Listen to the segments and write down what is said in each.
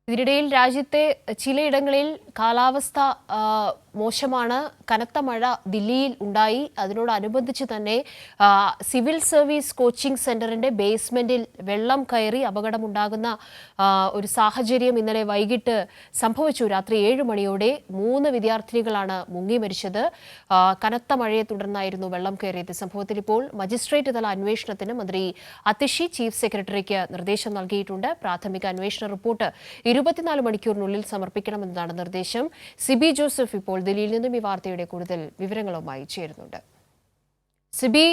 ഇതിനിടയിൽ രാജ്യത്തെ ചിലയിടങ്ങളിൽ കാലാവസ്ഥ മോശമാണ്. കനത്ത മഴ ദില്ലിയിൽ ഉണ്ടായി. അതിനോടനുബന്ധിച്ച് തന്നെ സിവിൽ സർവീസ് കോച്ചിംഗ് സെന്ററിന്റെ ബേസ്മെന്റിൽ വെള്ളം കയറി അപകടമുണ്ടാകുന്ന ഒരു സാഹചര്യം ഇന്നലെ വൈകിട്ട് സംഭവിച്ചു. രാത്രി 7 മണിയോടെ 3 വിദ്യാർത്ഥിനികളാണ് മുങ്ങി മരിച്ചത്. കനത്ത മഴയെ തുടർന്നായിരുന്നു വെള്ളം കയറിയത്. സംഭവത്തിൽ ഇപ്പോൾ മജിസ്ട്രേറ്റ് തല അന്വേഷണത്തിന് മന്ത്രി അതിഷി ചീഫ് സെക്രട്ടറിക്ക് നിർദ്ദേശം നൽകിയിട്ടുണ്ട്. പ്രാഥമിക അന്വേഷണ റിപ്പോർട്ട് 24 മണിക്കൂറിനുള്ളിൽ സമർപ്പിക്കണമെന്നതാണ് നിർദ്ദേശം. സിബി ജോസഫ് ഇപ്പോൾ ദില്ലിയിൽ നിന്നും ഈ വാർത്തയുടെ കൂടുതൽ വിവരങ്ങളുമായി ചേരുന്നുണ്ട്. സിബി,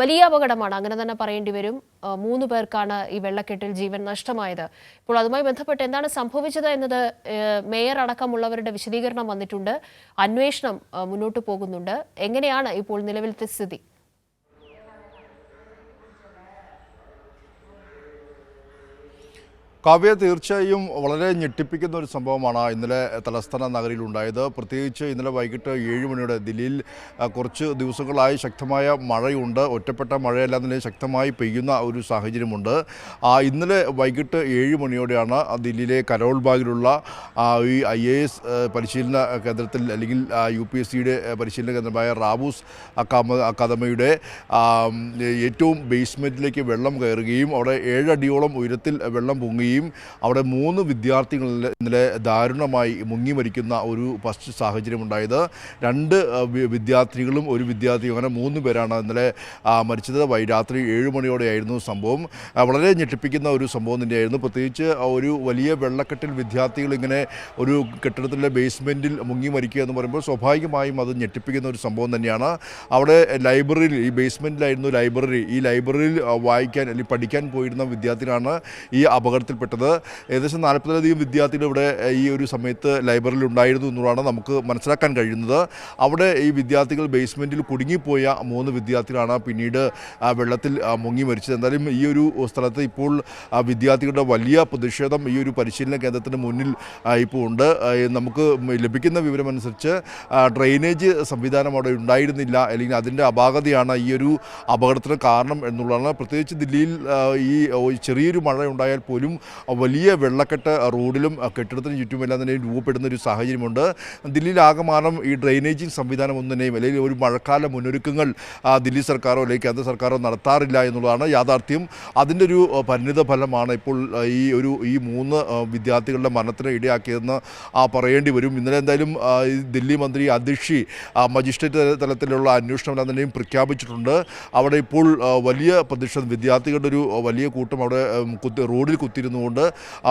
വലിയ അപകടമാണ്, അങ്ങനെ തന്നെ പറയേണ്ടി വരും. 3 പേർക്കാണ് ഈ വെള്ളക്കെട്ടിൽ ജീവൻ നഷ്ടമായത്. ഇപ്പോൾ അതുമായി ബന്ധപ്പെട്ട് എന്താണ് സംഭവിച്ചത് എന്നത് മേയർ അടക്കമുള്ളവരുടെ വിശദീകരണം വന്നിട്ടുണ്ട്. അന്വേഷണം മുന്നോട്ട് പോകുന്നുണ്ട്. എങ്ങനെയാണ് ഇപ്പോൾ നിലവിലത്തെ സ്ഥിതി? കാവ്യ, തീർച്ചയായും വളരെ ഞെട്ടിപ്പിക്കുന്ന ഒരു സംഭവമാണ് ഇന്നലെ തലസ്ഥാന നഗരിയിൽ ഉണ്ടായത്. പ്രത്യേകിച്ച് ഇന്നലെ വൈകിട്ട് 7 മണിയോടെ ദില്ലിയിൽ കുറച്ച് ദിവസങ്ങളായി ശക്തമായ മഴയുണ്ട്. ഒറ്റപ്പെട്ട മഴയല്ലാതെ തന്നെ ശക്തമായി പെയ്യുന്ന ഒരു സാഹചര്യമുണ്ട്. ഇന്നലെ വൈകിട്ട് 7 മണിയോടെയാണ് ദില്ലിയിലെ കരോൾ ബാഗിലുള്ള ഈ IAS പരിശീലന കേന്ദ്രത്തിൽ, അല്ലെങ്കിൽ UPSCയുടെ പരിശീലന കേന്ദ്രമായ റാബൂസ് അക്കാദമിയുടെ ഏറ്റവും ബേസ്മെൻറ്റിലേക്ക് വെള്ളം കയറുകയും അവിടെ 7 അടിയോളം ഉയരത്തിൽ വെള്ളം പൊങ്ങുകയും അവിടെ 3 വിദ്യാർത്ഥികൾ ഇന്നലെ ദാരുണമായി മുങ്ങി മരിക്കുന്ന ഒരു ഫസ്റ്റ് സാഹചര്യമുണ്ടായത്. 2 വിദ്യാർത്ഥികളും ഒരു വിദ്യാർത്ഥിയും, അങ്ങനെ 3 പേരാണ് ഇന്നലെ മരിച്ചത്. രാത്രി 7 മണിയോടെയായിരുന്നു സംഭവം. വളരെ ഞെട്ടിപ്പിക്കുന്ന ഒരു സംഭവം തന്നെയായിരുന്നു. പ്രത്യേകിച്ച് ഒരു വലിയ വെള്ളക്കെട്ടിൽ വിദ്യാർത്ഥികൾ ഇങ്ങനെ ഒരു കെട്ടിടത്തിലെ ബേസ്മെൻറ്റിൽ മുങ്ങി മരിക്കുക എന്ന് പറയുമ്പോൾ സ്വാഭാവികമായും അത് ഞെട്ടിപ്പിക്കുന്ന ഒരു സംഭവം തന്നെയാണ്. അവിടെ ലൈബ്രറിയിൽ, ഈ ബേസ്മെൻറ്റിലായിരുന്നു ലൈബ്രറി. ഈ ലൈബ്രറിയിൽ വായിക്കാൻ അല്ലെങ്കിൽ പഠിക്കാൻ പോയിരുന്ന വിദ്യാർത്ഥികളാണ് ഈ അപകടത്തിൽപ്പെട്ടത്. ഏകദേശം 40ലധികം വിദ്യാർത്ഥികൾ ഇവിടെ ഈ ഒരു സമയത്ത് ലൈബ്രറിയിൽ ഉണ്ടായിരുന്നു എന്നുള്ളതാണ് നമുക്ക് മനസ്സിലാക്കാൻ കഴിയുന്നത്. അവിടെ ഈ വിദ്യാർത്ഥികൾ ബേസ്മെൻറ്റിൽ കുടുങ്ങിപ്പോയ 3 വിദ്യാർത്ഥികളാണ് പിന്നീട് വെള്ളത്തിൽ മുങ്ങി മരിച്ചത്. എന്തായാലും ഈ ഒരു സ്ഥലത്ത് ഇപ്പോൾ വിദ്യാർത്ഥികളുടെ വലിയ പ്രതിഷേധം ഈ ഒരു പരിശീലന കേന്ദ്രത്തിന് മുന്നിൽ ഇപ്പോൾ ഉണ്ട്. നമുക്ക് ലഭിക്കുന്ന വിവരമനുസരിച്ച് ഡ്രെയിനേജ് സംവിധാനം അവിടെ ഉണ്ടായിരുന്നില്ല, അല്ലെങ്കിൽ അതിൻ്റെ അപാകതയാണ് ഈ ഒരു അപകടത്തിന് കാരണം എന്നുള്ളതാണ്. പ്രത്യേകിച്ച് ദില്ലിയിൽ ഈ ചെറിയൊരു മഴ ഉണ്ടായാൽ പോലും വലിയ വെള്ളക്കെട്ട് റോഡിലും കെട്ടിടത്തിന് ചുറ്റുമെല്ലാം തന്നെ രൂപപ്പെടുന്ന ഒരു സാഹചര്യമുണ്ട്. ദില്ലിയിൽ ആകമാനം ഈ ഡ്രെയിനേജിങ് സംവിധാനം ഒന്നിനെയും, അല്ലെങ്കിൽ ഒരു മഴക്കാല മുന്നൊരുക്കങ്ങൾ ദില്ലി സർക്കാരോ അല്ലെങ്കിൽ കേന്ദ്ര സർക്കാരോ നടത്താറില്ല എന്നുള്ളതാണ് യാഥാർത്ഥ്യം. അതിൻ്റെ ഒരു പരിണിത ഫലമാണ് ഇപ്പോൾ ഈ 3 വിദ്യാർത്ഥികളുടെ മരണത്തിന് ഇടയാക്കിയതെന്ന് പറയേണ്ടി വരും. ഇന്നലെ എന്തായാലും ദില്ലി മന്ത്രി അതിഷി മജിസ്ട്രേറ്റ് തലത്തിലുള്ള അന്വേഷണമെല്ലാം തന്നെയും പ്രഖ്യാപിച്ചിട്ടുണ്ട്. അവിടെ ഇപ്പോൾ വലിയ പ്രതിഷേധം, വിദ്യാർത്ഥികളുടെ ഒരു വലിയ കൂട്ടം അവിടെ റോഡിൽ കുത്തിയിരുന്നുകൊണ്ട്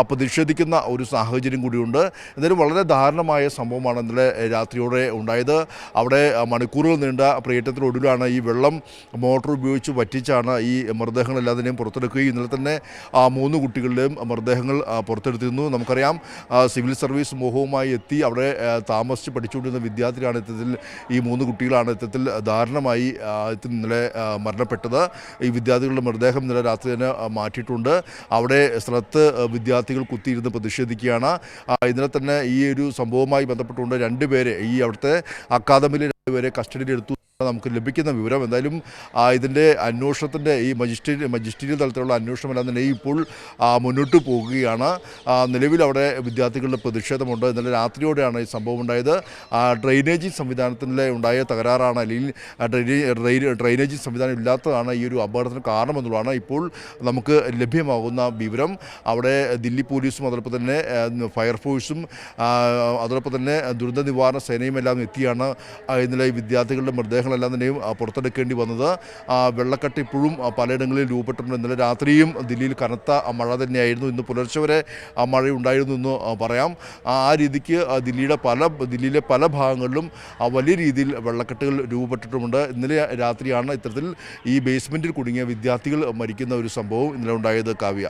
പ്രതിഷേധിക്കുന്ന ഒരു സാഹചര്യം കൂടിയുണ്ട്. എന്തായാലും വളരെ ദാരുണമായ സംഭവമാണ് ഇന്നലെ രാത്രിയോടെ ഉണ്ടായത്. അവിടെ മണിക്കൂറുകൾ നീണ്ട പ്രയത്നത്തിനൊടുവിലാണ് ഈ വെള്ളം മോട്ടോർ ഉപയോഗിച്ച് വറ്റിച്ചാണ് ഈ മൃതദേഹങ്ങളെല്ലാം തന്നെയും പുറത്തെടുക്കുകയും ഇന്നലെ തന്നെ 3 കുട്ടികളുടെയും മൃതദേഹങ്ങൾ പുറത്തെടുത്തിരുന്നു. നമുക്കറിയാം, സിവിൽ സർവീസ് മോഹവുമായി എത്തി അവിടെ താമസിച്ച് പഠിച്ചുകൊണ്ടിരുന്ന വിദ്യാർത്ഥികളാണ് ഇത്തരത്തിൽ, ഈ 3 കുട്ടികളാണ് ഇത്തരത്തിൽ ദാരുണമായി ഇന്നലെ മരണപ്പെട്ടത്. ഈ വിദ്യാർത്ഥികളുടെ മൃതദേഹം ഇന്നലെ രാത്രി തന്നെ മാറ്റിയിട്ടുണ്ട്. അവിടെ സ്ഥലത്ത് വിദ്യാർത്ഥികൾ കുത്തിയിരുന്ന് പ്രതിഷേധിക്കുകയാണ്. ഇന്നലെ തന്നെ ഈ ഒരു സംഭവവുമായി ബന്ധപ്പെട്ടുകൊണ്ട് 2 പേരെ, ഈ അവിടുത്തെ അക്കാദമിയിലെ 2 പേരെ കസ്റ്റഡിയിലെടുത്തു നമുക്ക് ലഭിക്കുന്ന വിവരം. എന്തായാലും ഇതിൻ്റെ അന്വേഷണത്തിൻ്റെ ഈ മജിസ്ട്രേറ്റ് തലത്തിലുള്ള അന്വേഷണമെല്ലാം തന്നെ ഇപ്പോൾ മുന്നോട്ട് പോകുകയാണ്. നിലവിൽ അവിടെ വിദ്യാർത്ഥികളുടെ പ്രതിഷേധമുണ്ട്. ഇന്നലെ രാത്രിയോടെയാണ് ഈ സംഭവം ഉണ്ടായത്. ഡ്രെയിനേജിങ് സംവിധാനത്തിലെ ഉണ്ടായ തകരാറാണ്, അല്ലെങ്കിൽ ഡ്രെയിനേജിങ് സംവിധാനം ഇല്ലാത്തതാണ് ഈ ഒരു അപകടത്തിന് കാരണമെന്നുള്ളതാണ് ഇപ്പോൾ നമുക്ക് ലഭ്യമാകുന്ന വിവരം. അവിടെ ദില്ലി പോലീസും അതോടൊപ്പം തന്നെ ഫയർഫോഴ്സും അതോടൊപ്പം തന്നെ ദുരന്ത നിവാരണ സേനയും എല്ലാം എത്തിയാണ് ഇന്നലെ വിദ്യാർത്ഥികളുടെ മൃതദേഹങ്ങളെല്ലാം തന്നെയും പുറത്തെടുക്കേണ്ടി വന്നത്. വെള്ളക്കെട്ട് ഇപ്പോഴും പലയിടങ്ങളിൽ രൂപപ്പെട്ടിട്ടുണ്ട്. ഇന്നലെ രാത്രിയും ദില്ലിയിൽ കനത്ത മഴ തന്നെയായിരുന്നു. ഇന്ന് പുലർച്ചെ വരെ മഴയുണ്ടായിരുന്നു എന്ന് പറയാം. ആ രീതിക്ക് ദില്ലിയിലെ പല ഭാഗങ്ങളിലും വലിയ രീതിയിൽ വെള്ളക്കെട്ടുകൾ രൂപപ്പെട്ടിട്ടുമുണ്ട്. ഇന്നലെ രാത്രിയാണ് ഇത്തരത്തിൽ ഈ ബേസ്മെൻറ്റിൽ കുടുങ്ങിയ വിദ്യാർത്ഥികൾ മരിക്കുന്ന ഒരു സംഭവം ഇന്നലെ ഉണ്ടായത്. കാവ്യ.